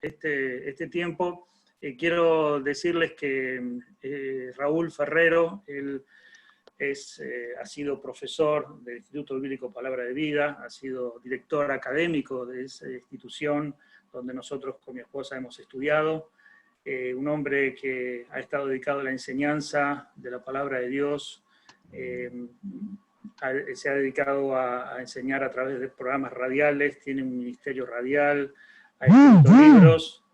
este tiempo. Quiero decirles que Raúl Ferrero, él ha sido profesor del Instituto Bíblico Palabra de Vida, ha sido director académico de esa institución donde nosotros con mi esposa hemos estudiado, un hombre que ha estado dedicado a la enseñanza de la Palabra de Dios, se ha dedicado a enseñar a través de programas radiales, tiene un ministerio radial, ha escrito libros,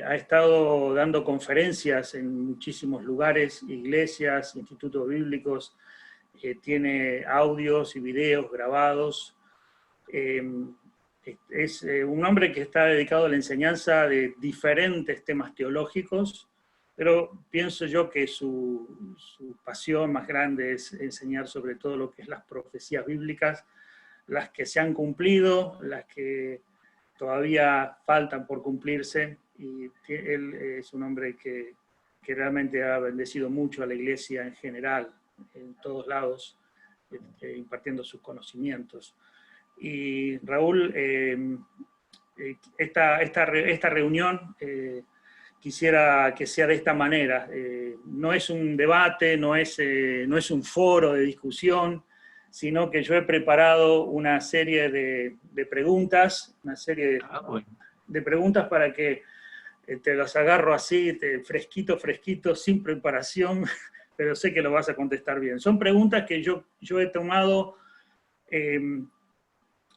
ha estado dando conferencias en muchísimos lugares, iglesias, institutos bíblicos, tiene audios y videos grabados. Es un hombre que está dedicado a la enseñanza de diferentes temas teológicos, pero pienso yo que su pasión más grande es enseñar sobre todo lo que es las profecías bíblicas, las que se han cumplido, las que todavía faltan por cumplirse, y él es un hombre que realmente ha bendecido mucho a la iglesia en general, en todos lados, impartiendo sus conocimientos. Y Raúl, esta reunión quisiera que sea de esta manera. No es un debate, no es un foro de discusión, sino que yo he preparado una serie de preguntas, de preguntas para que te las agarro así, fresquito, sin preparación, pero sé que lo vas a contestar bien. Son preguntas que yo he tomado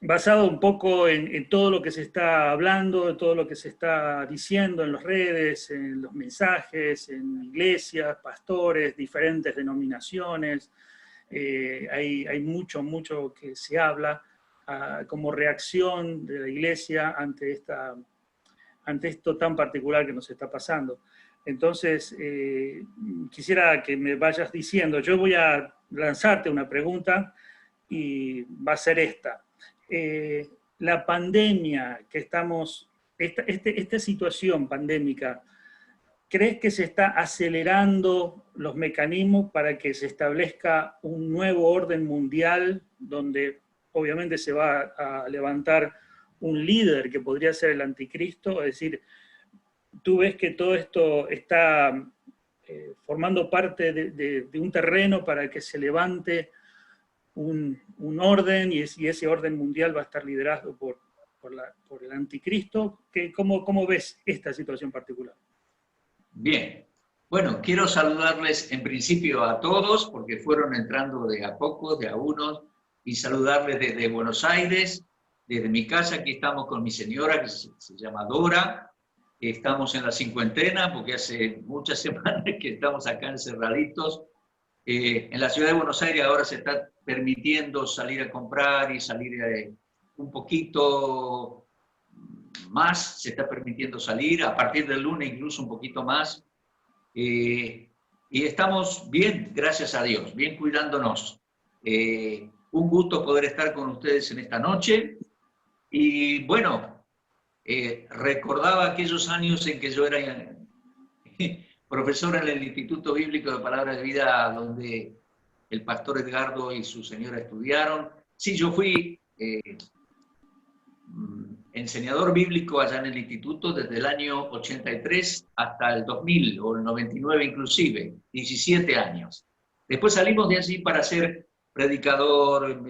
basado un poco en todo lo que se está hablando, en todo lo que se está diciendo en las redes, en los mensajes, en iglesias, pastores, diferentes denominaciones. Hay mucho que se habla como reacción de la iglesia ante esto tan particular que nos está pasando. Entonces, quisiera que me vayas diciendo, yo voy a lanzarte una pregunta y va a ser esta. La pandemia que estamos, esta situación pandémica, ¿crees que se está acelerando los mecanismos para que se establezca un nuevo orden mundial donde obviamente se va a levantar un líder que podría ser el anticristo? Es decir, tú ves que todo esto está formando parte de un terreno para que se levante un orden, y ese orden mundial va a estar liderado por el anticristo. ¿Cómo ves esta situación particular? Bien, bueno, quiero saludarles en principio a todos, porque fueron entrando de a pocos, de a unos, y saludarles desde Buenos Aires, desde mi casa. Aquí estamos con mi señora, que se llama Dora. Estamos en la cincuentena, porque hace muchas semanas que estamos acá encerraditos. En la ciudad de Buenos Aires ahora se está permitiendo salir a comprar y salir un poquito más, se está permitiendo salir, a partir del lunes incluso un poquito más. Y estamos bien, gracias a Dios, bien cuidándonos. Un gusto poder estar con ustedes en esta noche. Y bueno, recordaba aquellos años en que yo era profesor en el Instituto Bíblico de Palabra de Vida, donde el pastor Edgardo y su señora estudiaron. Sí, yo fui enseñador bíblico allá en el instituto desde el año 83 hasta el 2000, o el 99 inclusive, 17 años. Después salimos de allí para ser predicador,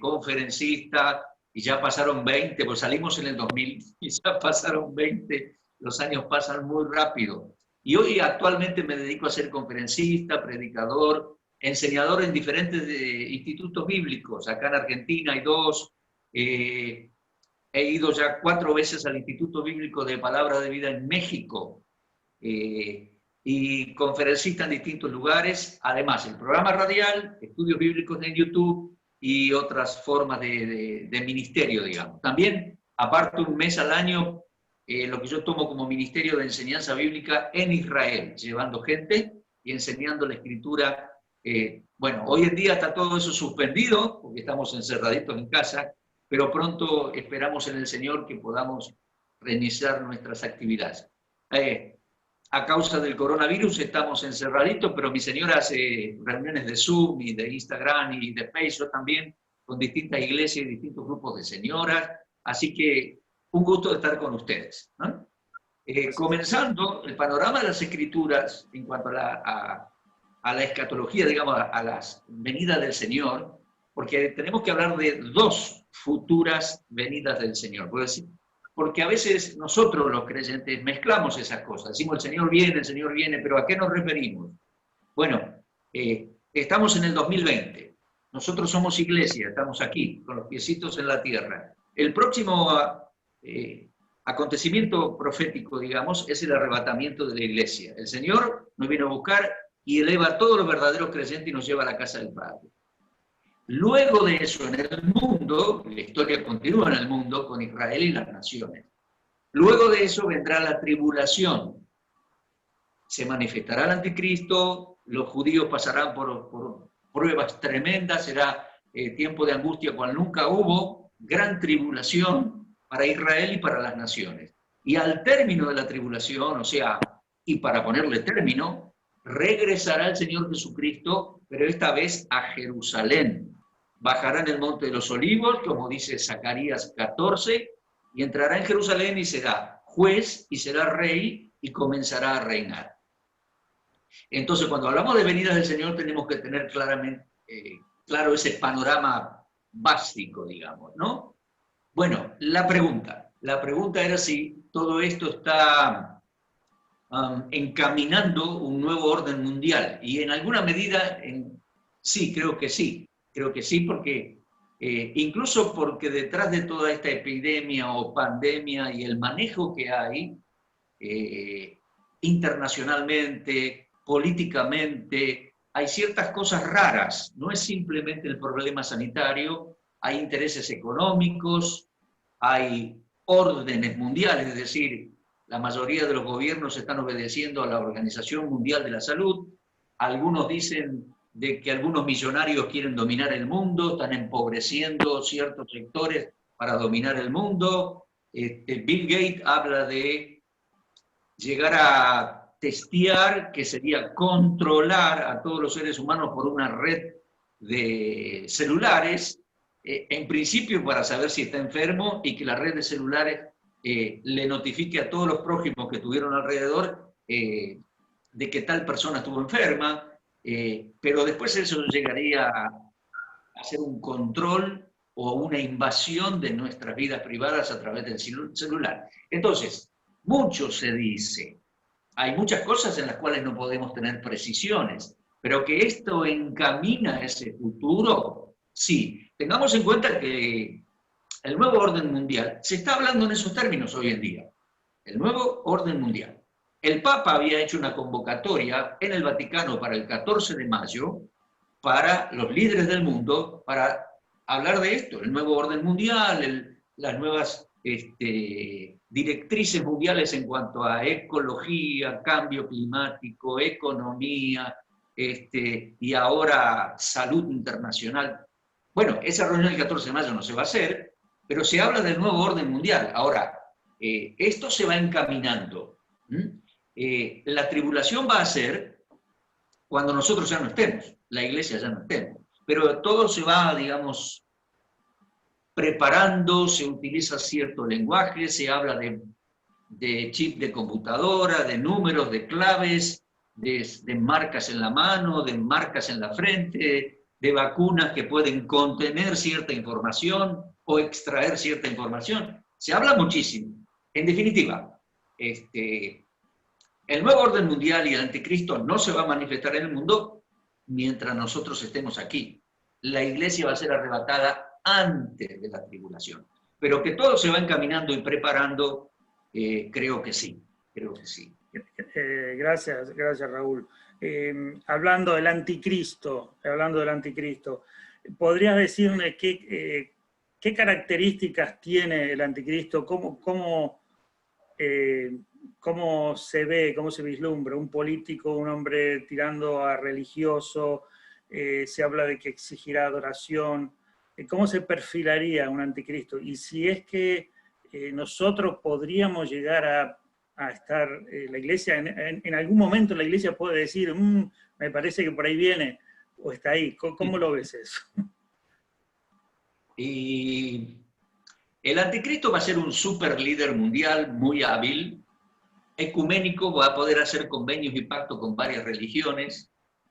conferencista, y ya pasaron 20, pues salimos en el 2000 y ya pasaron 20, los años pasan muy rápido. Y hoy actualmente me dedico a ser conferencista, predicador, enseñador en diferentes institutos bíblicos. Acá en Argentina hay 2. He ido ya 4 veces al Instituto Bíblico de Palabra de Vida en México. Y conferencista en distintos lugares. Además, el programa radial, estudios bíblicos en YouTube y otras formas de ministerio, digamos. También aparto un mes al año lo que yo tomo como ministerio de enseñanza bíblica en Israel, llevando gente y enseñando la escritura. Bueno, hoy en día está todo eso suspendido, porque estamos encerraditos en casa, pero pronto esperamos en el Señor que podamos reiniciar nuestras actividades. A causa del coronavirus estamos encerraditos, pero mi señora hace reuniones de Zoom y de Instagram y de Facebook también, con distintas iglesias y distintos grupos de señoras. Así que un gusto de estar con ustedes, ¿no? Comenzando el panorama de las Escrituras en cuanto a la escatología, digamos, a las venidas del Señor, porque tenemos que hablar de dos futuras venidas del Señor. Porque a veces nosotros los creyentes mezclamos esas cosas. Decimos el Señor viene, pero ¿a qué nos referimos? Bueno, estamos en el 2020. Nosotros somos iglesia, estamos aquí, con los piecitos en la tierra. El próximo acontecimiento profético, digamos, es el arrebatamiento de la iglesia. El Señor nos viene a buscar y eleva a todos los verdaderos creyentes y nos lleva a la casa del Padre. Luego de eso, en el mundo, la historia continúa en el mundo con Israel y las naciones. Luego de eso vendrá la tribulación. Se manifestará el anticristo, los judíos pasarán por pruebas tremendas, será tiempo de angustia cual nunca hubo, gran tribulación para Israel y para las naciones. Y al término de la tribulación, o sea, y para ponerle término, regresará el Señor Jesucristo, pero esta vez a Jerusalén. Bajará en el Monte de los Olivos, como dice Zacarías 14, y entrará en Jerusalén y será juez y será rey y comenzará a reinar. Entonces, cuando hablamos de venida del Señor, tenemos que tener claro ese panorama básico, digamos, ¿no? Bueno, la pregunta era si todo esto está encaminando un nuevo orden mundial, y en alguna medida, sí, creo que sí, porque incluso porque detrás de toda esta epidemia o pandemia y el manejo que hay internacionalmente, políticamente, hay ciertas cosas raras. No es simplemente el problema sanitario, hay intereses económicos, hay órdenes mundiales, es decir, la mayoría de los gobiernos están obedeciendo a la Organización Mundial de la Salud. Algunos dicen de que algunos millonarios quieren dominar el mundo, están empobreciendo ciertos sectores para dominar el mundo. Bill Gates habla de llegar a testear, que sería controlar a todos los seres humanos por una red de celulares, en principio para saber si está enfermo y que la red de celulares le notifique a todos los prójimos que tuvieron alrededor de que tal persona estuvo enferma, pero después eso llegaría a hacer un control o una invasión de nuestras vidas privadas a través del celular. Entonces, mucho se dice. Hay muchas cosas en las cuales no podemos tener precisiones, pero que esto encamina a ese futuro, sí. Tengamos en cuenta que el nuevo orden mundial, se está hablando en esos términos hoy en día, el nuevo orden mundial. El Papa había hecho una convocatoria en el Vaticano para el 14 de mayo para los líderes del mundo para hablar de esto, el nuevo orden mundial, las nuevas directrices mundiales en cuanto a ecología, cambio climático, economía, y ahora salud internacional. Bueno, esa reunión del 14 de mayo no se va a hacer, pero se habla del nuevo orden mundial. Ahora, esto se va encaminando. La tribulación va a ser cuando nosotros ya no estemos, la iglesia ya no estemos. Pero todo se va, digamos, preparando, se utiliza cierto lenguaje, se habla de chip de computadora, de números, de claves, de marcas en la mano, de marcas en la frente, de vacunas que pueden contener cierta información o extraer cierta información. Se habla muchísimo. En definitiva, el nuevo orden mundial y el anticristo no se va a manifestar en el mundo mientras nosotros estemos aquí. La iglesia va a ser arrebatada antes de la tribulación. Pero que todo se va encaminando y preparando, creo que sí. Gracias Raúl. Hablando del anticristo, ¿podrías decirme qué características tiene el anticristo? ¿Cómo se ve, cómo se vislumbra? ¿Un político, un hombre tirando a religioso? Se habla de que exigirá adoración. ¿Cómo se perfilaría un anticristo? Y si es que nosotros podríamos llegar a estar, la iglesia, en algún momento la iglesia puede decir, me parece que por ahí viene, o está ahí. ¿Cómo lo ves eso? Y El anticristo va a ser un super líder mundial muy hábil, ecuménico, va a poder hacer convenios y pactos con varias religiones,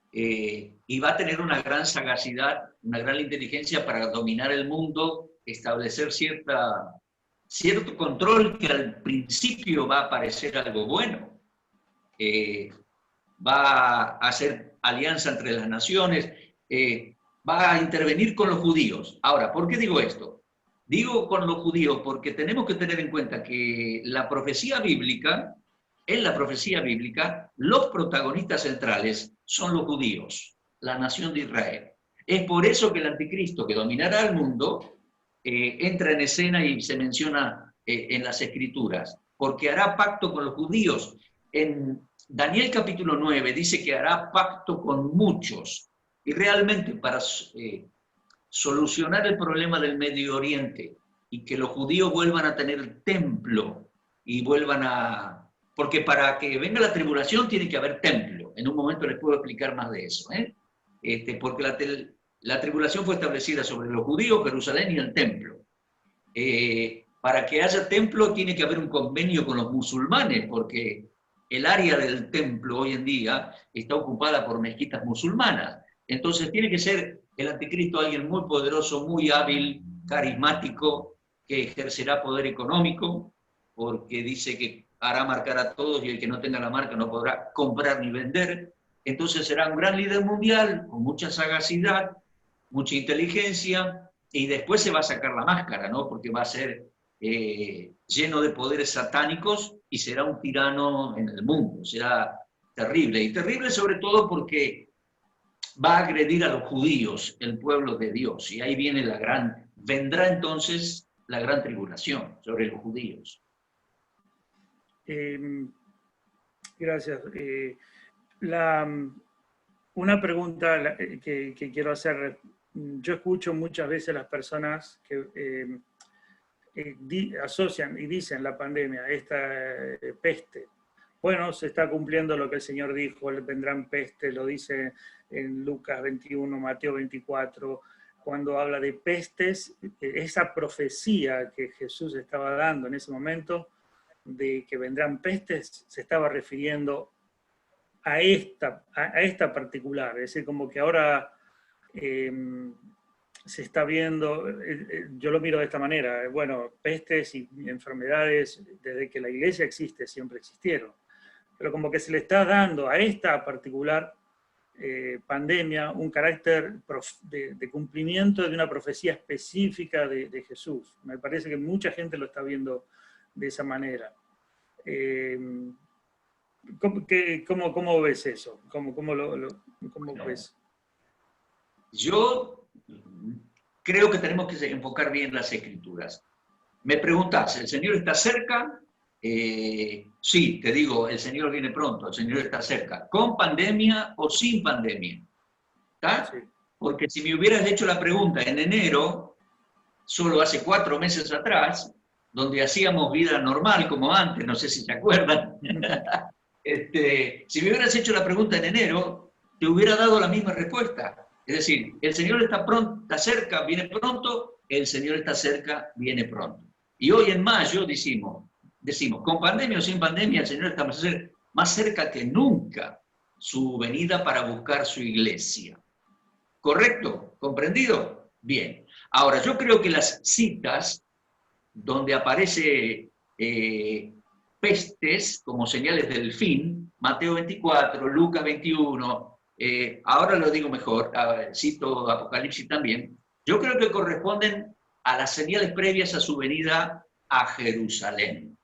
y va a tener una gran sagacidad, una gran inteligencia para dominar el mundo, establecer cierto control que al principio va a parecer algo bueno. Va a hacer alianza entre las naciones, va a intervenir con los judíos. Ahora, ¿por qué digo esto? Digo con los judíos porque tenemos que tener en cuenta que en la profecía bíblica, los protagonistas centrales son los judíos, la nación de Israel. Es por eso que el anticristo, que dominará el mundo, entra en escena y se menciona en las escrituras, porque hará pacto con los judíos. En Daniel capítulo 9 dice que hará pacto con muchos, y realmente para solucionar el problema del Medio Oriente y que los judíos vuelvan a tener templo y vuelvan a... Porque para que venga la tribulación tiene que haber templo. En un momento les puedo explicar más de eso. Porque la tribulación fue establecida sobre los judíos, Jerusalén y el templo. Para que haya templo tiene que haber un convenio con los musulmanes, porque el área del templo hoy en día está ocupada por mezquitas musulmanas. Entonces tiene que ser el anticristo alguien muy poderoso, muy hábil, carismático, que ejercerá poder económico, porque dice que hará marcar a todos y el que no tenga la marca no podrá comprar ni vender. Entonces será un gran líder mundial, con mucha sagacidad, mucha inteligencia, y después se va a sacar la máscara, ¿no? Porque va a ser lleno de poderes satánicos y será un tirano en el mundo, será terrible. Y terrible sobre todo porque va a agredir a los judíos, el pueblo de Dios, y ahí viene vendrá entonces la gran tribulación sobre los judíos. Gracias. Una pregunta que quiero hacer. Yo escucho muchas veces las personas que asocian y dicen la pandemia, esta peste. Bueno, se está cumpliendo lo que el Señor dijo, vendrán peste, lo dice en Lucas 21, Mateo 24, cuando habla de pestes, esa profecía que Jesús estaba dando en ese momento, de que vendrán pestes, se estaba refiriendo a esta particular, es decir, como que ahora se está viendo, yo lo miro de esta manera, bueno, pestes y enfermedades desde que la iglesia existe siempre existieron, pero como que se le está dando a esta particular pandemia un carácter de cumplimiento de una profecía específica de Jesús. Me parece que mucha gente lo está viendo de esa manera. ¿Cómo ves eso? ¿Cómo ves? Yo creo que tenemos que enfocar bien las escrituras. Me preguntás, ¿el Señor está cerca? Sí, te digo, el Señor viene pronto, el Señor está cerca. ¿Con pandemia o sin pandemia? ¿Está? Sí. Porque si me hubieras hecho la pregunta en enero, solo hace 4 meses atrás, donde hacíamos vida normal como antes, no sé si te acuerdan, si me hubieras hecho la pregunta en enero, te hubiera dado la misma respuesta. Es decir, el Señor está cerca, viene pronto, el Señor está cerca, viene pronto. Y hoy en mayo decimos, con pandemia o sin pandemia, el Señor está más cerca que nunca su venida para buscar su iglesia. ¿Correcto? ¿Comprendido? Bien. Ahora, yo creo que las citas donde aparece pestes como señales del fin, Mateo 24, Lucas 21, ahora lo digo mejor, cito Apocalipsis también, yo creo que corresponden a las señales previas a su venida a Jerusalén,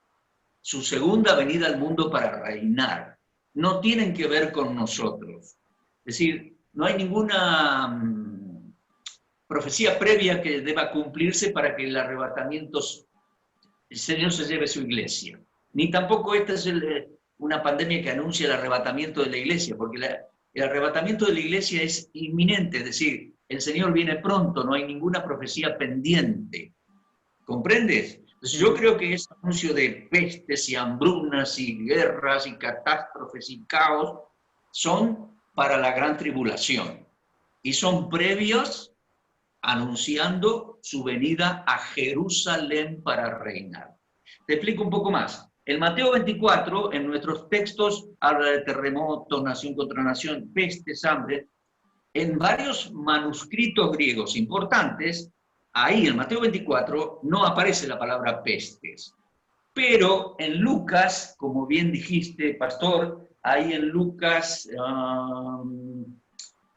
su segunda venida al mundo para reinar. No tienen que ver con nosotros. Es decir, no hay ninguna profecía previa que deba cumplirse para que el Señor se lleve su iglesia. Ni tampoco esta es una pandemia que anuncia el arrebatamiento de la iglesia, porque el arrebatamiento de la iglesia es inminente, es decir, el Señor viene pronto, no hay ninguna profecía pendiente. ¿Comprendes? Entonces yo creo que ese anuncio de pestes y hambrunas y guerras y catástrofes y caos son para la gran tribulación y son previos anunciando su venida a Jerusalén para reinar. Te explico un poco más. En Mateo 24, en nuestros textos, habla de terremotos, nación contra nación, pestes, hambre. En varios manuscritos griegos importantes, ahí en Mateo 24 no aparece la palabra pestes. Pero en Lucas, como bien dijiste, pastor, ahí en Lucas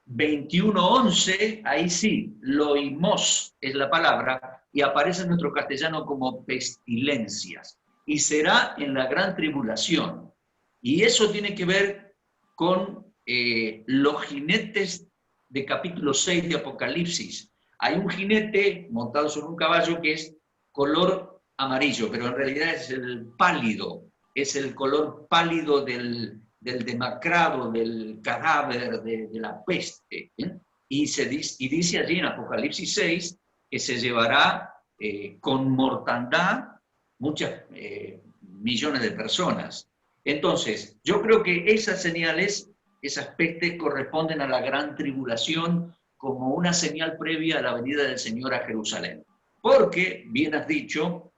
21:11, ahí sí, loimos es la palabra, y aparece en nuestro castellano como pestilencias. Y será en la gran tribulación. Y eso tiene que ver con los jinetes de capítulo 6 de Apocalipsis. Hay un jinete montado sobre un caballo que es color amarillo, pero en realidad es el pálido, es el color pálido del demacrado, del cadáver, de la peste. Y dice allí en Apocalipsis 6 que se llevará con mortandad muchas millones de personas. Entonces, yo creo que esas señales, esas pestes corresponden a la gran tribulación como una señal previa a la venida del Señor a Jerusalén. Porque, bien has dicho,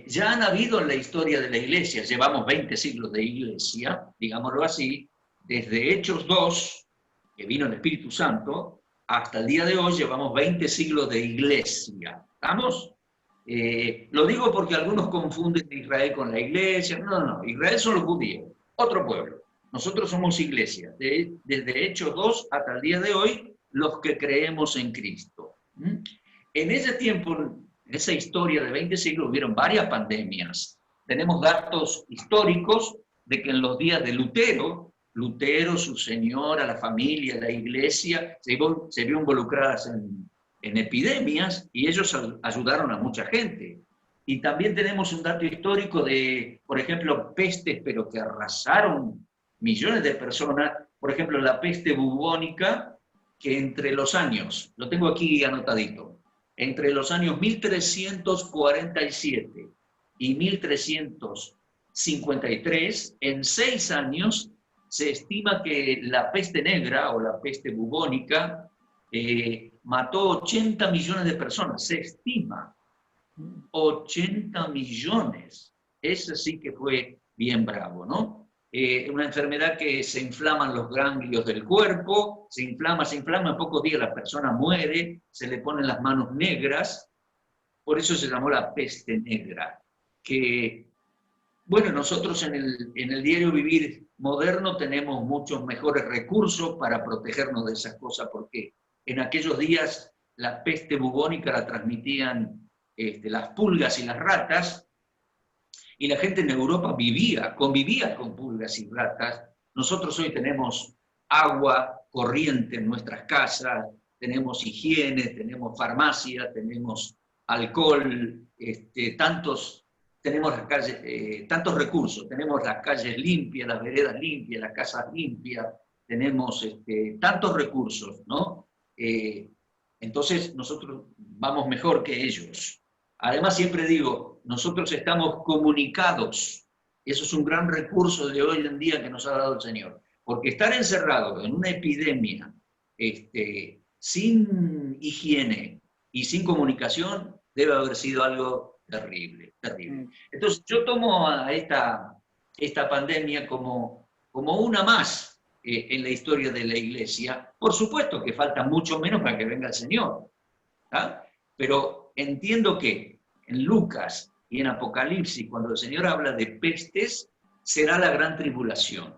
ya han habido en la historia de la Iglesia, llevamos 20 siglos de Iglesia, digámoslo así, desde Hechos 2, que vino el Espíritu Santo, hasta el día de hoy llevamos 20 siglos de Iglesia. ¿Estamos? Lo digo porque algunos confunden Israel con la Iglesia. No, Israel son los judíos, otro pueblo. Nosotros somos Iglesia, desde Hechos 2 hasta el día de hoy, los que creemos en Cristo. En ese tiempo, en esa historia de 20 siglos, hubieron varias pandemias. Tenemos datos históricos de que en los días de Lutero, su señora, la familia, la iglesia, se vio involucradas en epidemias y ellos ayudaron a mucha gente. Y también tenemos un dato histórico de, por ejemplo, pestes, pero que arrasaron millones de personas. Por ejemplo, la peste bubónica, que entre los años, lo tengo aquí anotadito, entre los años 1347 y 1353, en 6 años, se estima que la peste negra o la peste bubónica mató 80 millones de personas. Se estima 80 millones. Ese sí que fue bien bravo, ¿no? Una enfermedad que se inflaman los ganglios del cuerpo, se inflama, en pocos días la persona muere, se le ponen las manos negras, por eso se llamó la peste negra. Que, bueno, nosotros en el diario vivir moderno tenemos muchos mejores recursos para protegernos de esas cosas, porque en aquellos días la peste bubónica la transmitían las pulgas y las ratas, y la gente en Europa convivía con pulgas y ratas. Nosotros hoy tenemos agua corriente en nuestras casas, tenemos higiene, tenemos farmacia, tenemos alcohol, tenemos las calles, tantos recursos, tenemos las calles limpias, las veredas limpias, las casas limpias, tenemos tantos recursos, ¿no? Entonces nosotros vamos mejor que ellos. Además siempre digo, nosotros estamos comunicados. Eso es un gran recurso de hoy en día que nos ha dado el Señor. Porque estar encerrado en una epidemia sin higiene y sin comunicación debe haber sido algo terrible, terrible. Entonces yo tomo a esta pandemia como una más en la historia de la Iglesia. Por supuesto que falta mucho menos para que venga el Señor, ¿tá? Pero entiendo que en Lucas y en Apocalipsis, cuando el Señor habla de pestes, será la gran tribulación.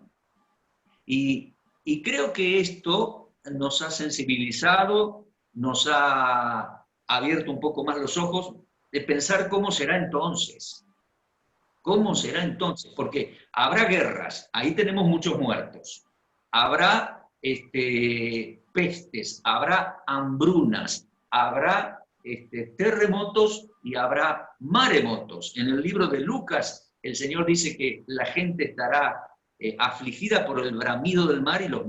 Y creo que esto nos ha sensibilizado, nos ha abierto un poco más los ojos de pensar cómo será entonces. ¿Cómo será entonces? Porque habrá guerras, ahí tenemos muchos muertos. Habrá pestes, habrá hambrunas, habrá terremotos y habrá maremotos. En el libro de Lucas, el Señor dice que la gente estará afligida por el bramido del mar y los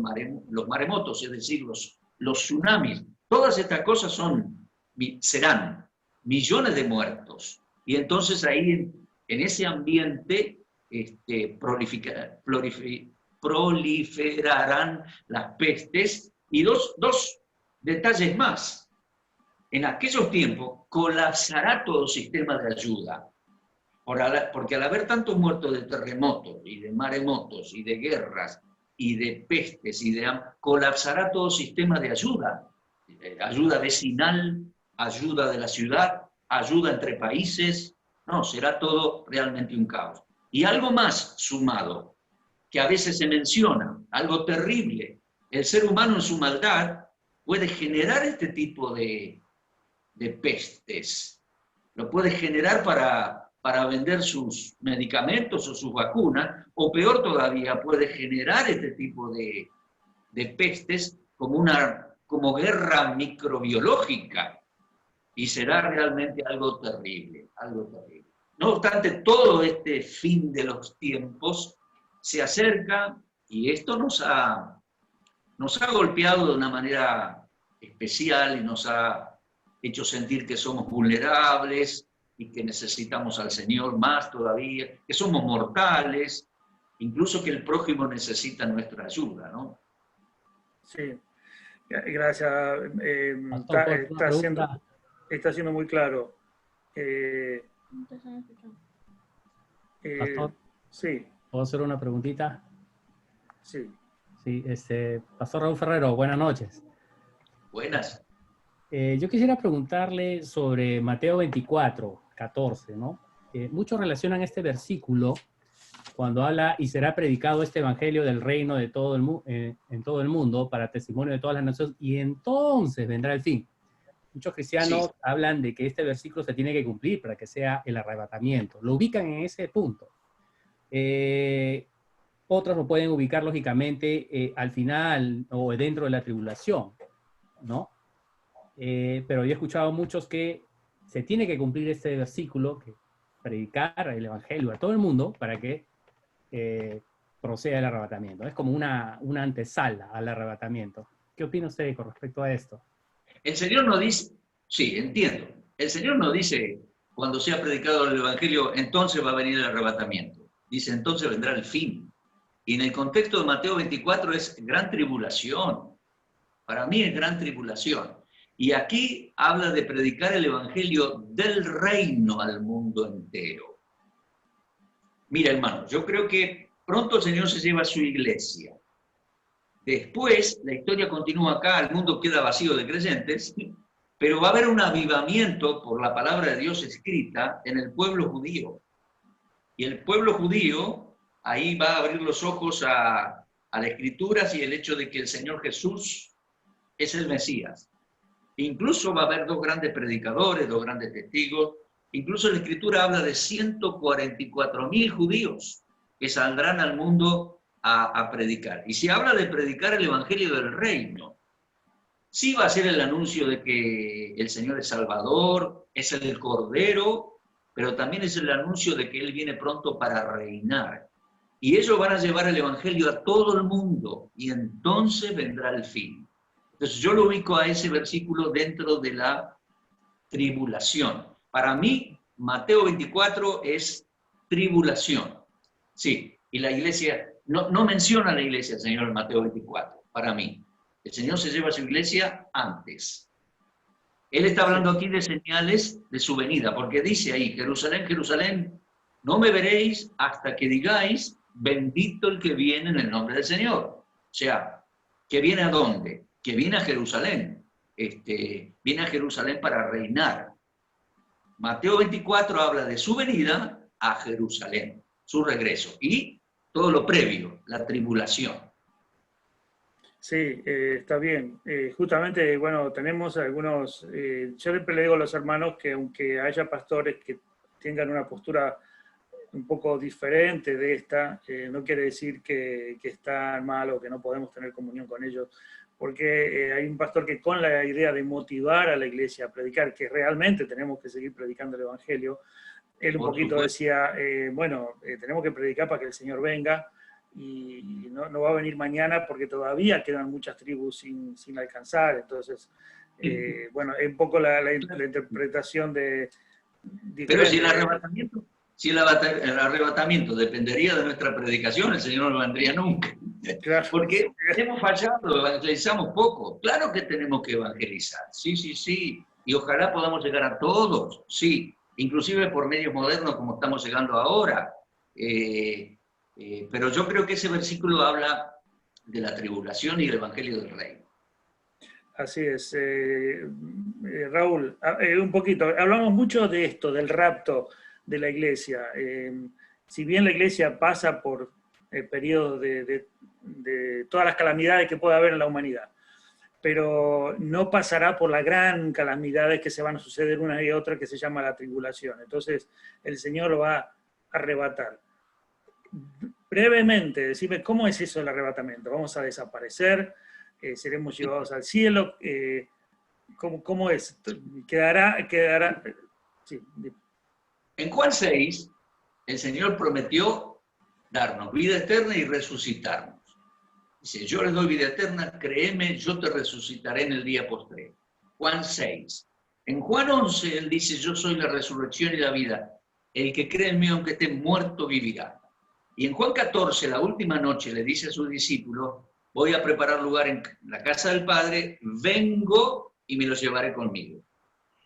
maremotos, es decir, los tsunamis. Todas estas cosas serán millones de muertos. Y entonces ahí, en ese ambiente, proliferarán las pestes. Y dos detalles más. en aquellos tiempos colapsará todo sistema de ayuda. Porque al haber tantos muertos de terremotos y de maremotos y de guerras y de pestes colapsará todo sistema de ayuda. Ayuda vecinal, ayuda de la ciudad, ayuda entre países. No, será todo realmente un caos. Y algo más sumado, que a veces se menciona, algo terrible. El ser humano en su maldad puede generar este tipo de pestes. Lo puede generar para vender sus medicamentos o sus vacunas, o peor todavía, puede generar este tipo de pestes como guerra microbiológica, y será realmente algo terrible, algo terrible. No obstante, todo este fin de los tiempos se acerca, y esto nos ha golpeado de una manera especial y nos ha hecho sentir que somos vulnerables y que necesitamos al Señor más todavía, que somos mortales, incluso que el prójimo necesita nuestra ayuda, ¿no? Sí, gracias. Pastor, Está siendo muy claro. Pastor, sí. ¿puedo hacer una preguntita? Sí. Sí, Pastor Raúl Ferrero, buenas noches. Buenas. Yo quisiera preguntarle sobre Mateo 24, 14, ¿no? Muchos relacionan este versículo cuando habla y será predicado este evangelio del reino de todo en todo el mundo para testimonio de todas las naciones y entonces vendrá el fin. Muchos cristianos hablan de que este versículo se tiene que cumplir para que sea el arrebatamiento. Lo ubican en ese punto. Otros lo pueden ubicar lógicamente al final o dentro de la tribulación, ¿no? Pero yo he escuchado muchos que se tiene que cumplir este versículo, que predicar el evangelio a todo el mundo para que proceda el arrebatamiento. Es como una antesala al arrebatamiento. ¿Qué opina usted con respecto a esto? El Señor no dice, sí, entiendo. El Señor no dice, cuando sea predicado el evangelio, entonces va a venir el arrebatamiento. Dice, entonces vendrá el fin. Y en el contexto de Mateo 24 es gran tribulación. Para mí es gran tribulación. Y aquí habla de predicar el evangelio del reino al mundo entero. Mira, hermano, yo creo que pronto el Señor se lleva a su iglesia. Después, la historia continúa acá, el mundo queda vacío de creyentes, pero va a haber un avivamiento por la palabra de Dios escrita en el pueblo judío. Y el pueblo judío ahí va a abrir los ojos a las Escrituras y el hecho de que el Señor Jesús es el Mesías. Incluso va a haber dos grandes predicadores, dos grandes testigos. Incluso la Escritura habla de 144.000 judíos que saldrán al mundo a predicar. Y se habla de predicar el Evangelio del Reino. Sí va a ser el anuncio de que el Señor es Salvador, es el Cordero, pero también es el anuncio de que Él viene pronto para reinar. Y ellos van a llevar el Evangelio a todo el mundo, y entonces vendrá el fin. Entonces yo lo ubico a ese versículo dentro de la tribulación. Para mí, Mateo 24 es tribulación. Sí, y la iglesia, no menciona a la iglesia el Señor en Mateo 24, para mí. El Señor se lleva a su iglesia antes. Él está hablando aquí de señales de su venida, porque dice ahí, Jerusalén, Jerusalén, no me veréis hasta que digáis, bendito el que viene en el nombre del Señor. O sea, ¿que viene a dónde? Que viene a Jerusalén. Viene a Jerusalén para reinar. Mateo 24 habla de su venida a Jerusalén, su regreso, y todo lo previo, la tribulación. Sí, está bien. Justamente, bueno, tenemos algunos, yo siempre le digo a los hermanos que aunque haya pastores que tengan una postura un poco diferente de esta, no quiere decir que están mal o que no podemos tener comunión con ellos, porque hay un pastor que con la idea de motivar a la iglesia a predicar, que realmente tenemos que seguir predicando el Evangelio, él un poquito decía, tenemos que predicar para que el Señor venga, y no va a venir mañana porque todavía quedan muchas tribus sin alcanzar. Entonces, es un poco la interpretación de... Pero si el arrebatamiento dependería de nuestra predicación, el Señor no vendría nunca. Claro. Porque hemos fallado, evangelizamos poco. Claro que tenemos que evangelizar, sí. y ojalá podamos llegar a todos, sí, inclusive por medios modernos como estamos llegando ahora. Pero yo creo que ese versículo habla de la tribulación y del Evangelio del Reino. Así es. Raúl, un poquito, hablamos mucho de esto, del rapto de la iglesia. Si bien la iglesia pasa por el periodo de todas las calamidades que puede haber en la humanidad, pero no pasará por las gran calamidades que se van a suceder una y otra, que se llama la tribulación. Entonces, el Señor lo va a arrebatar. Brevemente, decime, ¿cómo es eso del arrebatamiento? ¿Vamos a desaparecer? ¿Seremos llevados al cielo? ¿Cómo es? ¿Quedará? Sí. En Juan 6, el Señor prometió darnos vida eterna y resucitarnos. Dice, yo les doy vida eterna, créeme, yo te resucitaré en el día postrero. Juan 6. En Juan 11, él dice, yo soy la resurrección y la vida. El que cree en mí, aunque esté muerto, vivirá. Y en Juan 14, la última noche, le dice a sus discípulos, voy a preparar lugar en la casa del Padre, vengo y me los llevaré conmigo.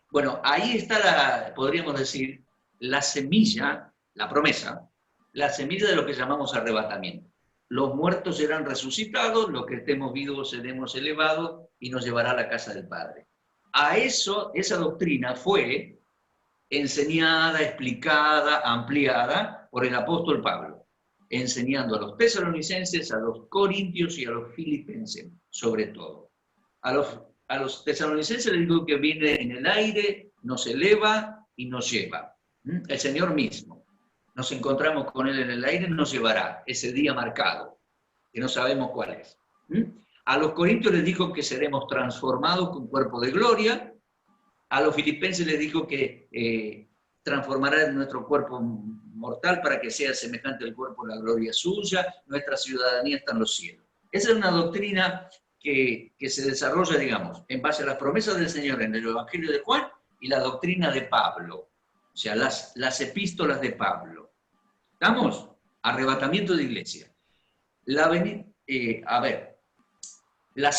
Bueno, ahí está, podríamos decir, la semilla, la promesa, la semilla de lo que llamamos arrebatamiento. Los muertos serán resucitados, los que estemos vivos seremos elevados y nos llevará a la casa del Padre. A eso, esa doctrina fue enseñada, explicada, ampliada por el apóstol Pablo, enseñando a los tesalonicenses, a los corintios y a los filipenses, sobre todo. A los tesalonicenses les digo que viene en el aire, nos eleva y nos lleva. El Señor mismo. Nos encontramos con Él en el aire, nos llevará ese día marcado, que no sabemos cuál es. A los corintios les dijo que seremos transformados con cuerpo de gloria. A los filipenses les dijo que transformará nuestro cuerpo mortal para que sea semejante al cuerpo de la gloria suya. Nuestra ciudadanía está en los cielos. Esa es una doctrina que se desarrolla, digamos, en base a las promesas del Señor en el Evangelio de Juan y la doctrina de Pablo. O sea, las epístolas de Pablo. ¿Estamos? Arrebatamiento de iglesia. Las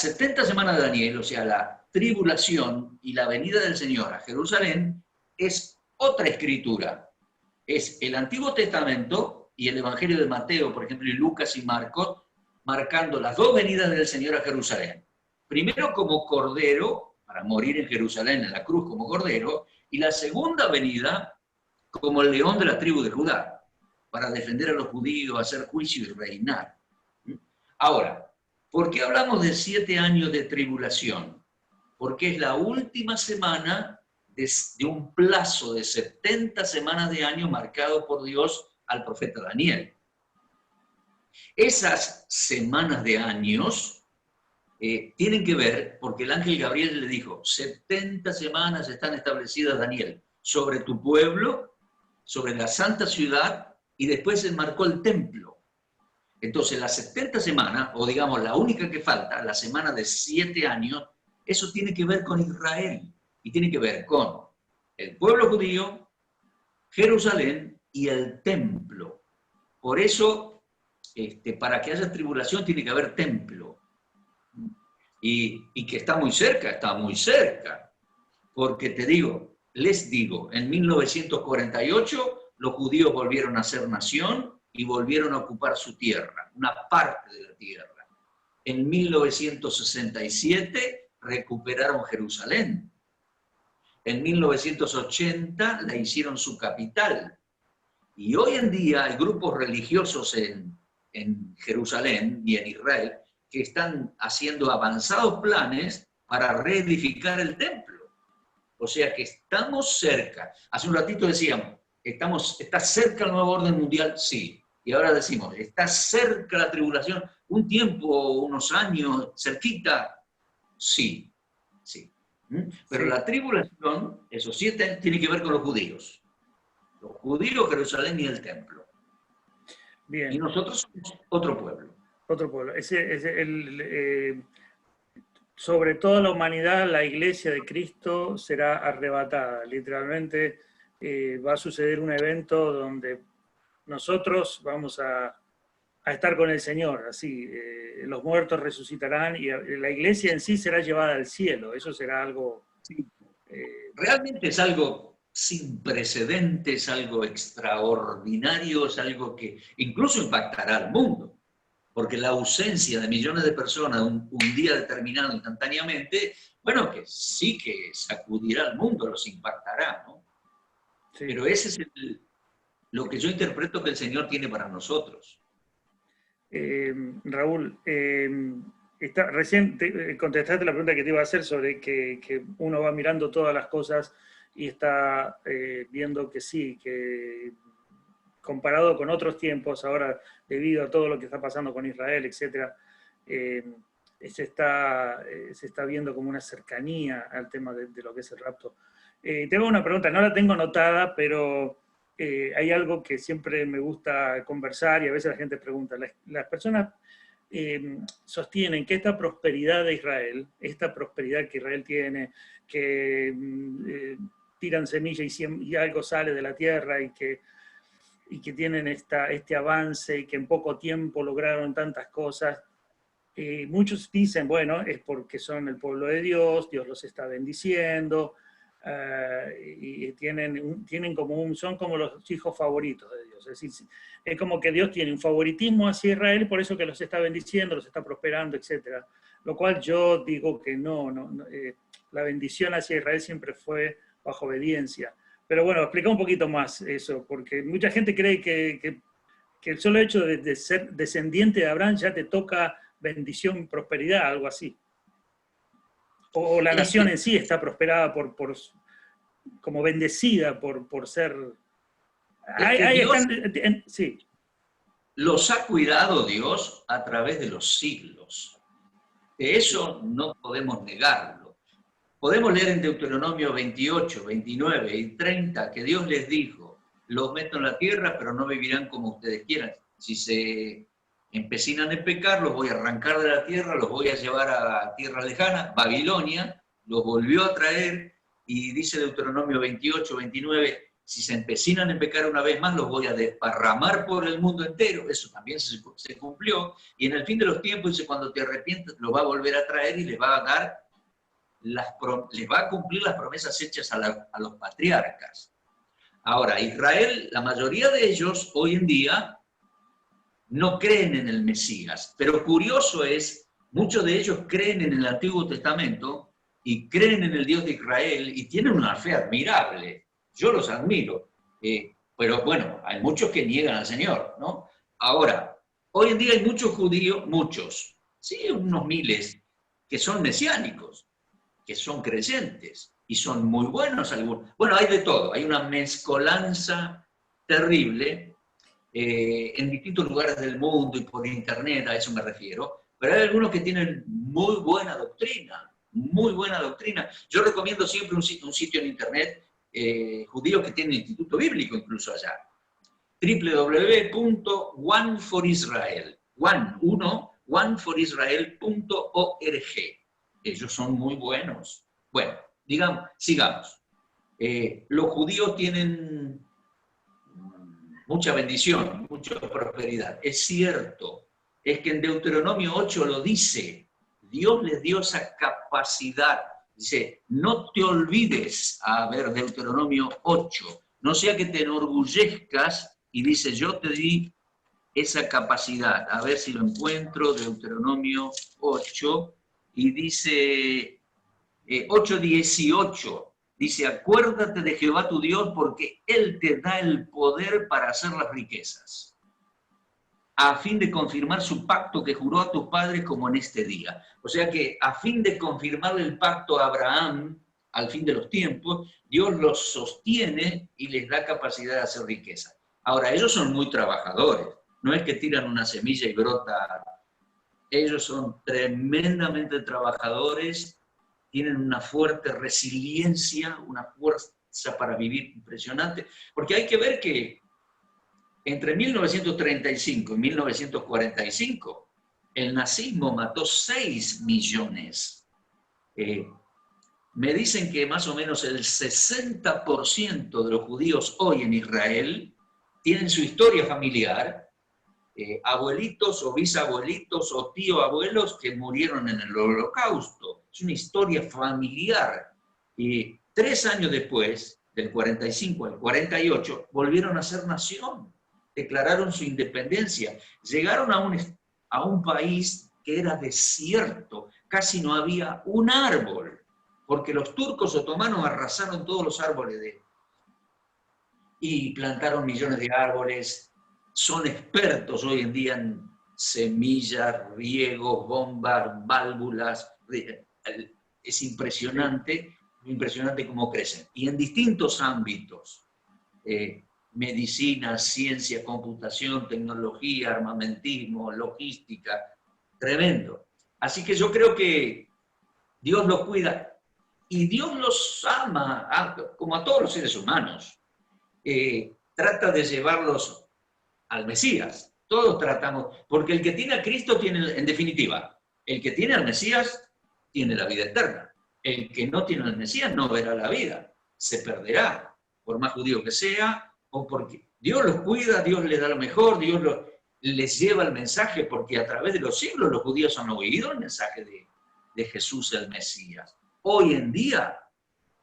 70 semanas de Daniel, o sea, la tribulación y la venida del Señor a Jerusalén, es otra escritura. Es el Antiguo Testamento y el Evangelio de Mateo, por ejemplo, y Lucas y Marcos, marcando las dos venidas del Señor a Jerusalén. Primero como cordero, para morir en Jerusalén, en la cruz como cordero, y la segunda venida como el león de la tribu de Judá, para defender a los judíos, hacer juicio y reinar. Ahora, ¿por qué hablamos de 7 años de tribulación? Porque es la última semana de un plazo de 70 semanas de año marcado por Dios al profeta Daniel. Esas semanas de años tienen que ver, porque el ángel Gabriel le dijo, 70 semanas están establecidas, Daniel, sobre tu pueblo, sobre la santa ciudad, y después se marcó el templo. Entonces, las 70 semanas, o digamos la única que falta, la semana de 7 años, eso tiene que ver con Israel, y tiene que ver con el pueblo judío, Jerusalén y el templo. Por eso, para que haya tribulación tiene que haber templo. Y que está muy cerca, porque les digo, en 1948 los judíos volvieron a ser nación y volvieron a ocupar su tierra, una parte de la tierra. En 1967 recuperaron Jerusalén. En 1980 la hicieron su capital. Y hoy en día hay grupos religiosos en Jerusalén y en Israel que están haciendo avanzados planes para reedificar el templo. O sea que estamos cerca. Hace un ratito decíamos, ¿está cerca el nuevo orden mundial? Sí. Y ahora decimos, ¿está cerca la tribulación? ¿Un tiempo, unos años, cerquita? Sí. Pero sí. La tribulación, esos 7 años, tiene que ver con los judíos. Los judíos, Jerusalén y el templo. Bien. Y nosotros somos otro pueblo. Otro pueblo. Sobre toda la humanidad, la iglesia de Cristo será arrebatada. Literalmente va a suceder un evento donde nosotros vamos a estar con el Señor. Así, los muertos resucitarán y la iglesia en sí será llevada al cielo. Eso será algo Realmente es algo sin precedentes, algo extraordinario, es algo que incluso impactará al mundo, porque la ausencia de millones de personas un día determinado instantáneamente, bueno, que sí que sacudirá al mundo, los impactará, ¿no? Sí. Pero ese es lo que yo interpreto que el Señor tiene para nosotros. Raúl, recién contestaste la pregunta que te iba a hacer sobre que uno va mirando todas las cosas y está viendo que sí, que comparado con otros tiempos, ahora debido a todo lo que está pasando con Israel, etc., se está viendo como una cercanía al tema de lo que es el rapto. Tengo una pregunta, no la tengo anotada, pero hay algo que siempre me gusta conversar y a veces la gente pregunta. Las personas sostienen que esta prosperidad de Israel, esta prosperidad que Israel tiene, que tiran semilla y algo sale de la tierra y que tienen este avance y que en poco tiempo lograron tantas cosas, muchos dicen, bueno, es porque son el pueblo de Dios, Dios los está bendiciendo, y tienen son como los hijos favoritos de Dios. Es decir, es como que Dios tiene un favoritismo hacia Israel, por eso que los está bendiciendo, los está prosperando, etc. Lo cual yo digo que no, la bendición hacia Israel siempre fue bajo obediencia. Pero bueno, explica un poquito más eso, porque mucha gente cree que el solo hecho de ser descendiente de Abraham ya te toca bendición, prosperidad, algo así. O la nación en sí está prosperada como bendecida por ser... Sí. Los ha cuidado Dios a través de los siglos. De eso no podemos negarlo. Podemos leer en Deuteronomio 28, 29 y 30 que Dios les dijo, los meto en la tierra, pero no vivirán como ustedes quieran. Si se empecinan en pecar, los voy a arrancar de la tierra, los voy a llevar a tierra lejana, Babilonia, los volvió a traer, y dice Deuteronomio 28, 29, si se empecinan en pecar una vez más, los voy a desparramar por el mundo entero. Eso también se cumplió, y en el fin de los tiempos, dice, cuando te arrepientas, los va a volver a traer y les va a dar les va a cumplir las promesas hechas a los patriarcas. Ahora, Israel, la mayoría de ellos hoy en día no creen en el Mesías, pero curioso es, muchos de ellos creen en el Antiguo Testamento y creen en el Dios de Israel y tienen una fe admirable. Yo los admiro, pero bueno, hay muchos que niegan al Señor, ¿no? Ahora, hoy en día hay muchos judíos, sí, unos miles, que son mesiánicos, que son creyentes, y son muy buenos algunos. Bueno, hay de todo, hay una mezcolanza terrible en distintos lugares del mundo y por internet, a eso me refiero, pero hay algunos que tienen muy buena doctrina, muy buena doctrina. Yo recomiendo siempre un sitio en internet judío que tiene un instituto bíblico incluso allá, www.oneforisrael, oneforisrael.org. Ellos son muy buenos. Bueno, sigamos. Los judíos tienen mucha bendición, mucha prosperidad. Es cierto, es que en Deuteronomio 8 lo dice, Dios les dio esa capacidad. Dice, no te olvides, a ver, Deuteronomio 8, no sea que te enorgullezcas, y dice, yo te di esa capacidad. A ver si lo encuentro, Deuteronomio 8, y dice 8:18, dice, acuérdate de Jehová tu Dios porque Él te da el poder para hacer las riquezas, a fin de confirmar su pacto que juró a tus padres como en este día. O sea que a fin de confirmar el pacto a Abraham, al fin de los tiempos, Dios los sostiene y les da capacidad de hacer riqueza. Ahora, ellos son muy trabajadores, no es que tiran una semilla y brota. Ellos son tremendamente trabajadores, tienen una fuerte resiliencia, una fuerza para vivir impresionante, porque hay que ver que entre 1935 y 1945 el nazismo mató 6 millones. Me dicen que más o menos el 60% de los judíos hoy en Israel tienen su historia familiar, abuelitos o bisabuelitos o tío abuelos que murieron en el Holocausto. Es una historia familiar. 3 años después, del 45 al 48, volvieron a ser nación, declararon su independencia, llegaron a un país que era desierto, casi no había un árbol, porque los turcos otomanos arrasaron todos los árboles y plantaron millones de árboles, son expertos hoy en día en semillas, riegos, bombas, válvulas, es impresionante cómo crecen. Y en distintos ámbitos, medicina, ciencia, computación, tecnología, armamentismo, logística, tremendo. Así que yo creo que Dios los cuida y Dios los ama, como a todos los seres humanos. Trata de llevarlos al Mesías. Todos tratamos, porque el que tiene a Cristo tiene, en definitiva, el que tiene al Mesías tiene la vida eterna. El que no tiene al Mesías no verá la vida, se perderá, por más judío que sea, o porque Dios los cuida, Dios les da lo mejor, Dios les lleva el mensaje, porque a través de los siglos los judíos han oído el mensaje de Jesús el Mesías. Hoy en día,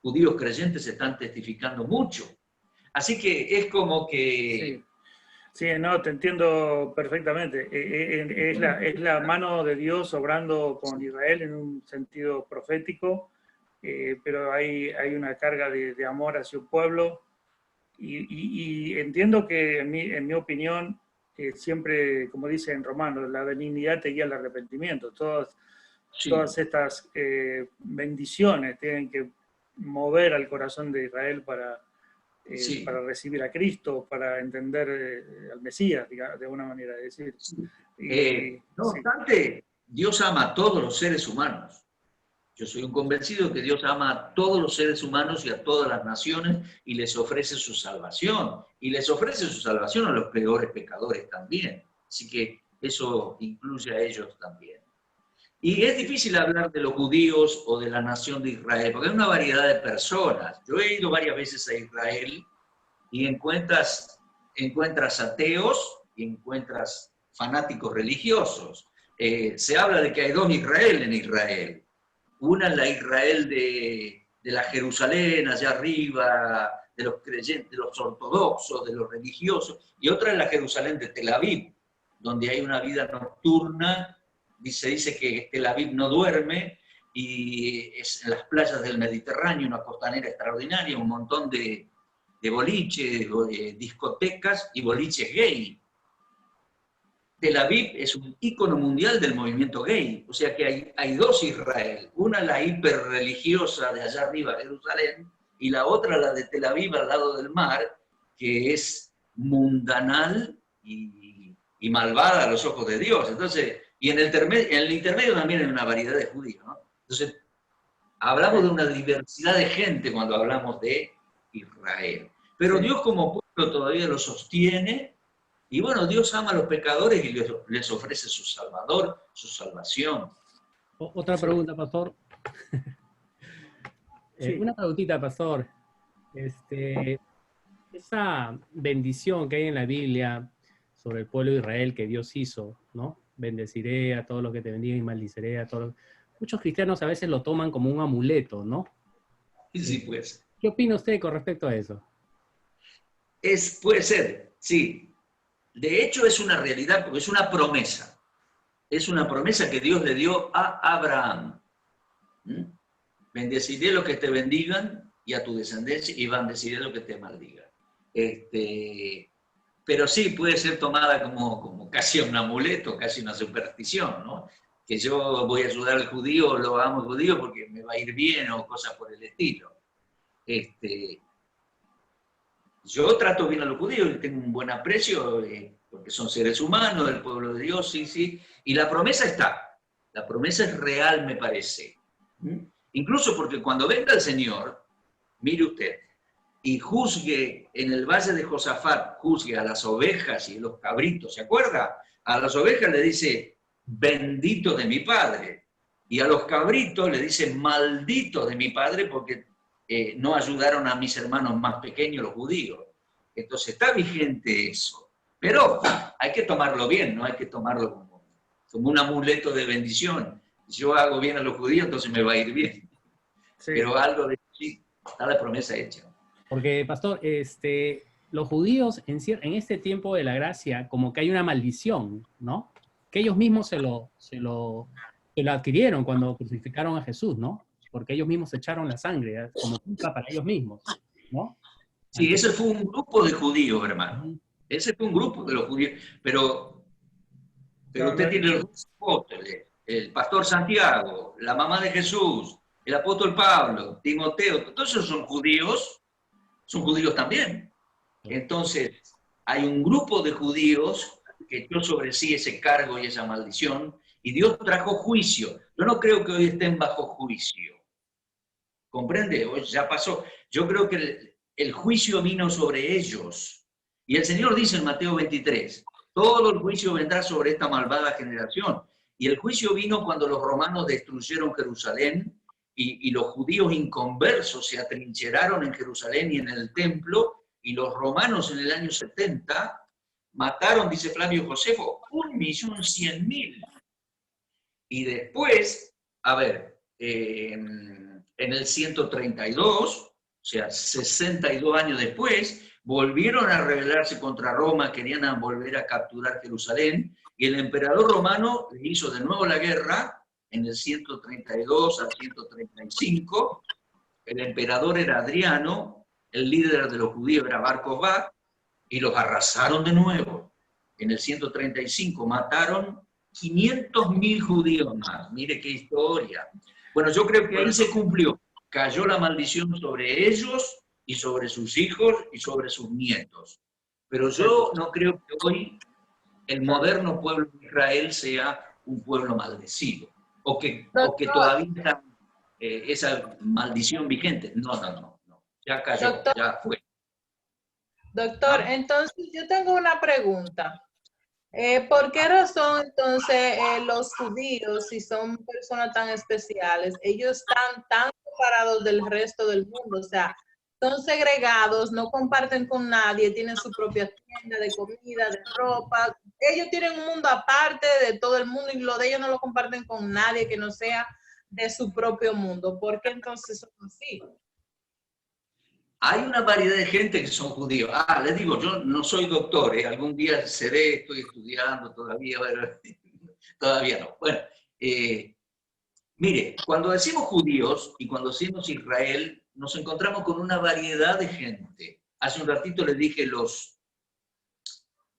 judíos creyentes están testificando mucho. Así que es como que... Sí, no, te entiendo perfectamente. Es la mano de Dios obrando con Israel en un sentido profético, pero hay una carga de amor hacia un pueblo. Y entiendo que, en mi opinión, siempre, como dice en Romanos, la benignidad te guía al arrepentimiento. Todas estas bendiciones tienen que mover al corazón de Israel para recibir a Cristo, para entender al Mesías, digamos, de alguna manera. Es decir, no obstante, Dios ama a todos los seres humanos. Yo soy un convencido que Dios ama a todos los seres humanos y a todas las naciones y les ofrece su salvación. Y les ofrece su salvación a los peores pecadores también. Así que eso incluye a ellos también. Y es difícil hablar de los judíos o de la nación de Israel, porque hay una variedad de personas. Yo he ido varias veces a Israel y encuentras ateos y encuentras fanáticos religiosos. Se habla de que hay 2 Israel en Israel. Una es la Israel de la Jerusalén, allá arriba, de los creyentes, de los ortodoxos, de los religiosos, y otra es la Jerusalén de Tel Aviv, donde hay una vida nocturna. Se dice que Tel Aviv no duerme, y es en las playas del Mediterráneo, una costanera extraordinaria, un montón de boliches, discotecas y boliches gay. Tel Aviv es un ícono mundial del movimiento gay, o sea que hay 2 Israel, una la hiperreligiosa de allá arriba, Jerusalén, y la otra la de Tel Aviv al lado del mar, que es mundanal y malvada a los ojos de Dios. Entonces, y en el intermedio también hay una variedad de judíos, ¿no? Entonces, hablamos de una diversidad de gente cuando hablamos de Israel. Pero Dios como pueblo todavía lo sostiene, y bueno, Dios ama a los pecadores y les ofrece su Salvador, su salvación. Otra pregunta, pastor. Una preguntita, pastor. Esa bendición que hay en la Biblia sobre el pueblo de Israel que Dios hizo, ¿no? Bendeciré a todos los que te bendigan y maldiciré a todos. Muchos cristianos a veces lo toman como un amuleto, ¿no? Sí, pues. ¿Qué opina usted con respecto a eso? Puede ser, sí. De hecho, es una realidad porque es una promesa. Es una promesa que Dios le dio a Abraham. Bendeciré a los que te bendigan y a tu descendencia, y bendeciré a los que te maldigan. Pero sí puede ser tomada como casi un amuleto, casi una superstición, ¿no? Que yo voy a ayudar al judío, lo amo al judío porque me va a ir bien o cosas por el estilo. Yo trato bien a los judíos y tengo un buen aprecio porque son seres humanos del pueblo de Dios, sí. Y la promesa está. La promesa es real, me parece. Incluso porque cuando venga el Señor, mire usted, y juzgue en el valle de Josafat, juzgue a las ovejas y los cabritos, ¿se acuerda? A las ovejas le dice, bendito de mi Padre. Y a los cabritos le dice, maldito de mi Padre, porque no ayudaron a mis hermanos más pequeños, los judíos. Entonces está vigente eso. Pero hay que tomarlo bien, no hay que tomarlo como un amuleto de bendición. Si yo hago bien a los judíos, entonces me va a ir bien. Sí. Pero algo de sí. está la promesa hecha. Porque, pastor, los judíos en este tiempo de la gracia, como que hay una maldición, ¿no? Que ellos mismos se lo adquirieron cuando crucificaron a Jesús, ¿no? Porque ellos mismos echaron la sangre como culpa para ellos mismos, ¿no? Sí, ese fue un grupo de judíos, hermano. Ese fue un grupo de los judíos. Pero usted tiene los apóstoles, el pastor Santiago, la mamá de Jesús, el apóstol Pablo, Timoteo, todos esos son judíos también. Entonces, hay un grupo de judíos que echó sobre sí ese cargo y esa maldición, y Dios trajo juicio. Yo no creo que hoy estén bajo juicio. ¿Comprende? Hoy ya pasó. Yo creo que el juicio vino sobre ellos. Y el Señor dice en Mateo 23, todo el juicio vendrá sobre esta malvada generación. Y el juicio vino cuando los romanos destruyeron Jerusalén y los judíos inconversos se atrincheraron en Jerusalén y en el templo, y los romanos en el año 70 mataron, dice Flavio Josefo, 1.100.000. Y después, a ver, en el 132, o sea, 62 años después, volvieron a rebelarse contra Roma, querían volver a capturar Jerusalén, y el emperador romano le hizo de nuevo la guerra en el 132 al 135. El emperador era Adriano, el líder de los judíos era Bar Kokhba, y los arrasaron de nuevo. En el 135 mataron 500.000 judíos más. Mire qué historia. Bueno, yo creo que ahí se cumplió. Cayó la maldición sobre ellos y sobre sus hijos y sobre sus nietos. Pero yo no creo que hoy el moderno pueblo de Israel sea un pueblo maldecido, o que todavía está esa maldición vigente. No. Ya cayó, Doctor, ya fue. Doctor, entonces yo tengo una pregunta. ¿Por qué razón entonces los judíos, si son personas tan especiales, ellos están tan separados del resto del mundo? O sea, son segregados, no comparten con nadie, tienen su propia tienda de comida, de ropa. Ellos tienen un mundo aparte de todo el mundo y lo de ellos no lo comparten con nadie que no sea de su propio mundo. ¿Por qué entonces son así? Hay una variedad de gente que son judíos. Les digo, yo no soy doctor, algún día seré, estoy estudiando todavía, pero todavía no. Bueno, mire, cuando decimos judíos y cuando decimos Israel, nos encontramos con una variedad de gente. Hace un ratito les dije los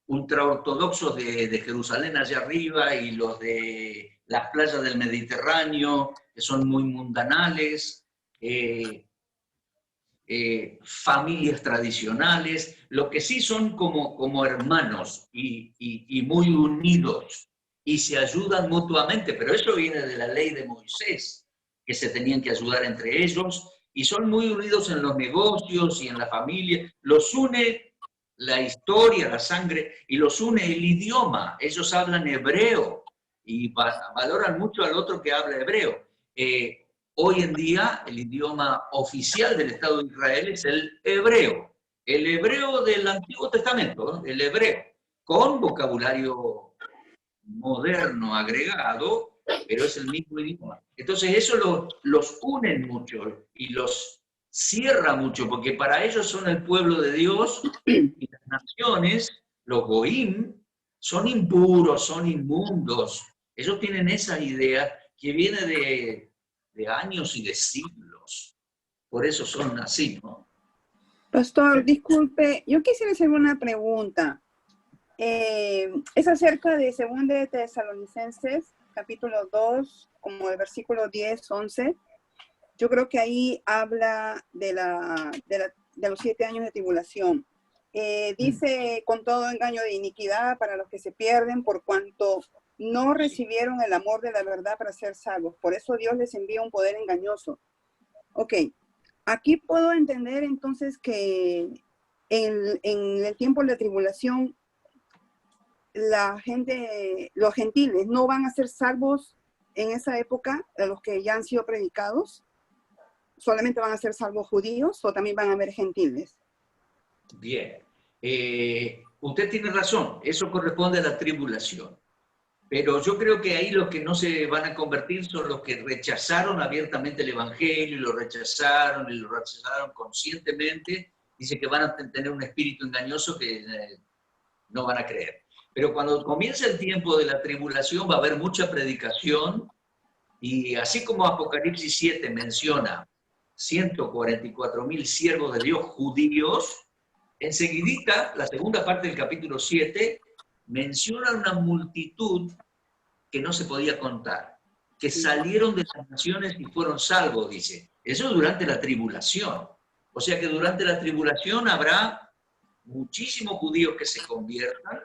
ultraortodoxos de Jerusalén allá arriba y los de las playas del Mediterráneo, que son muy mundanales, familias tradicionales, lo que sí son como hermanos y muy unidos y se ayudan mutuamente, pero eso viene de la ley de Moisés, que se tenían que ayudar entre ellos, y son muy unidos en los negocios y en la familia. Los une la historia, la sangre, y los une el idioma. Ellos hablan hebreo y valoran mucho al otro que habla hebreo. Hoy en día el idioma oficial del Estado de Israel es el hebreo del Antiguo Testamento, ¿no? El hebreo, con vocabulario moderno agregado, pero es el mismo idioma. Entonces eso los une mucho y los cierra mucho, porque para ellos son el pueblo de Dios y las naciones, los goim, son impuros, son inmundos. Ellos tienen esa idea que viene de años y de siglos. Por eso son así, ¿no? Pastor, disculpe, yo quisiera hacer una pregunta. Es acerca de 2 de Tesalonicenses, capítulo 2, como el versículo 10, 11. Yo creo que ahí habla de los 7 años de tribulación. Dice, con todo engaño de iniquidad para los que se pierden, por cuanto no recibieron el amor de la verdad para ser salvos. Por eso Dios les envía un poder engañoso. Ok, aquí puedo entender entonces que en el tiempo de la tribulación, los gentiles no van a ser salvos en esa época, de los que ya han sido predicados. ¿Solamente van a ser salvos judíos o también van a haber gentiles? Bien. Usted tiene razón, eso corresponde a la tribulación. Pero yo creo que ahí los que no se van a convertir son los que rechazaron abiertamente el Evangelio, y lo rechazaron conscientemente. Dice que van a tener un espíritu engañoso que no van a creer. Pero cuando comienza el tiempo de la tribulación va a haber mucha predicación, y así como Apocalipsis 7 menciona 144.000 siervos de Dios judíos, enseguidita, la segunda parte del capítulo 7, menciona una multitud que no se podía contar, que salieron de las naciones y fueron salvos, dice. Eso durante la tribulación. O sea que durante la tribulación habrá muchísimos judíos que se conviertan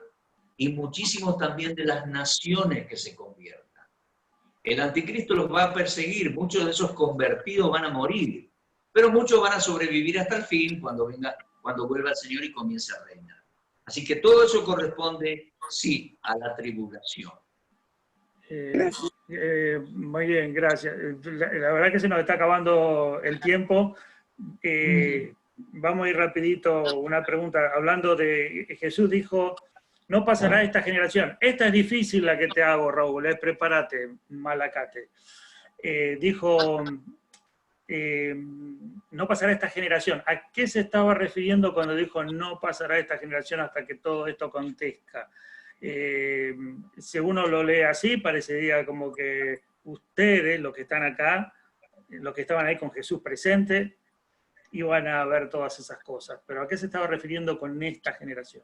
y muchísimos también de las naciones que se conviertan. El anticristo los va a perseguir, muchos de esos convertidos van a morir, pero muchos van a sobrevivir hasta el fin cuando vuelva el Señor y comience a reinar. Así que todo eso corresponde, sí, a la tribulación. Muy bien, gracias. La verdad que se nos está acabando el tiempo. Vamos a ir rapidito, una pregunta. Hablando de, Jesús dijo, no pasará esta generación. Esta es difícil la que te hago, Raúl, prepárate, Malacate. Dijo, no pasará esta generación. ¿A qué se estaba refiriendo cuando dijo no pasará esta generación hasta que todo esto acontezca? Si uno lo lee así, parecería como que ustedes, los que están acá, los que estaban ahí con Jesús presente, iban a ver todas esas cosas. Pero ¿a qué se estaba refiriendo con esta generación?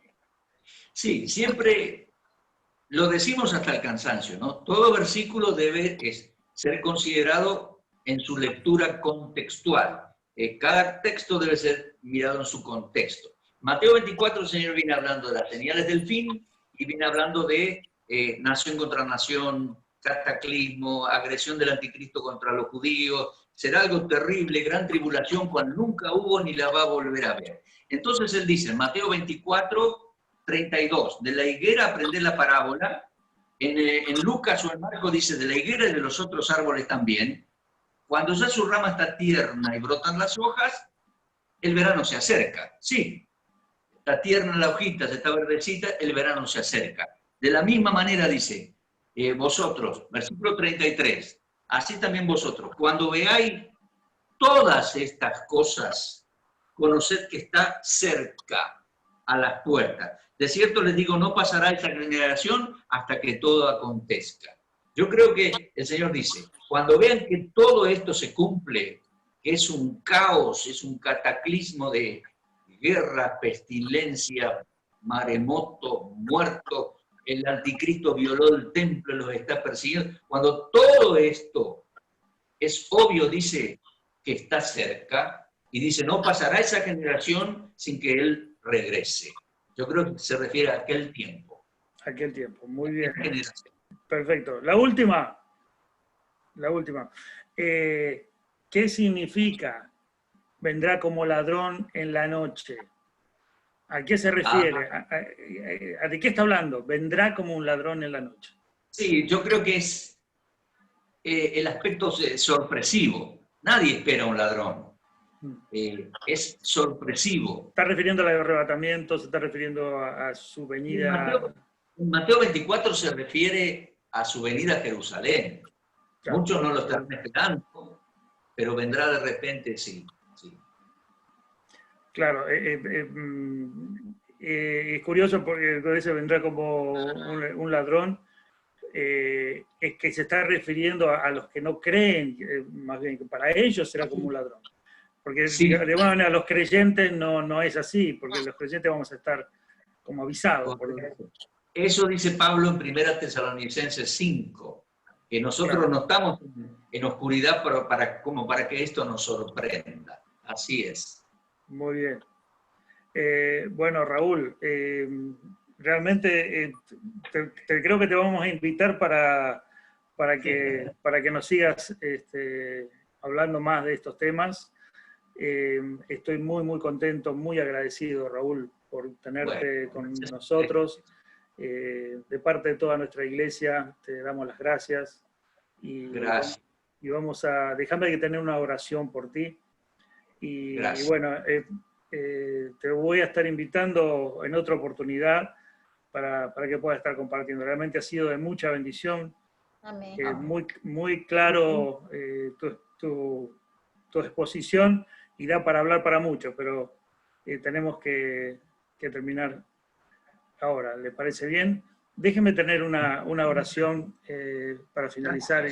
Sí, siempre lo decimos hasta el cansancio, ¿no? Todo versículo debe ser considerado en su lectura contextual. Cada texto debe ser mirado en su contexto. Mateo 24, el Señor viene hablando de las señales del fin y viene hablando de nación contra nación, cataclismo, agresión del anticristo contra los judíos. Será algo terrible, gran tribulación, cual nunca hubo ni la va a volver a ver. Entonces él dice, en Mateo 24, 32, de la higuera aprender la parábola. En Lucas o en Marcos dice, de la higuera y de los otros árboles también. Cuando ya su rama está tierna y brotan las hojas, el verano se acerca. Sí, está tierna la hojita, está verdecita, el verano se acerca. De la misma manera dice, vosotros, versículo 33, así también vosotros, cuando veáis todas estas cosas, conoced que está cerca a las puertas. De cierto les digo, no pasará esta generación hasta que todo acontezca. Yo creo que el Señor dice, cuando vean que todo esto se cumple, que es un caos, es un cataclismo de guerra, pestilencia, maremoto, muerto, el anticristo violó el templo, los está persiguiendo. Cuando todo esto es obvio, dice que está cerca, y dice, no pasará esa generación sin que Él regrese. Yo creo que se refiere a aquel tiempo. Aquel tiempo, muy bien. Perfecto. La última. ¿Qué significa vendrá como ladrón en la noche? ¿A qué se refiere? ¿De qué está hablando? Vendrá como un ladrón en la noche. Sí, yo creo que es el aspecto sorpresivo. Nadie espera a un ladrón. Es sorpresivo. ¿Está refiriendo al arrebatamiento? ¿Se está refiriendo a su venida? En Mateo 24 se refiere a su venida a Jerusalén. Claro. Muchos no lo están esperando, pero vendrá de repente, sí. Claro, es curioso porque dice vendrá como un ladrón, es que se está refiriendo a los que no creen, más bien que para ellos será como un ladrón. Porque sí, de alguna manera los creyentes no es así, porque los creyentes vamos a estar como avisados. Eso dice Pablo en 1 Tesalonicenses 5, que nosotros no estamos en oscuridad como para que esto nos sorprenda. Así es. Muy bien. Bueno, Raúl, realmente creo que te vamos a invitar para que nos sigas hablando más de estos temas. Estoy muy, muy contento, muy agradecido, Raúl, por tenerte con nosotros. De parte de toda nuestra iglesia, te damos las gracias. Gracias. Y vamos a dejarme tener una oración por ti. Y bueno, te voy a estar invitando en otra oportunidad para que pueda estar compartiendo. Realmente ha sido de mucha bendición. Amén. Muy claro tu exposición, y da para hablar para mucho, pero tenemos que terminar ahora. ¿Le parece bien? Déjeme tener una oración para finalizar.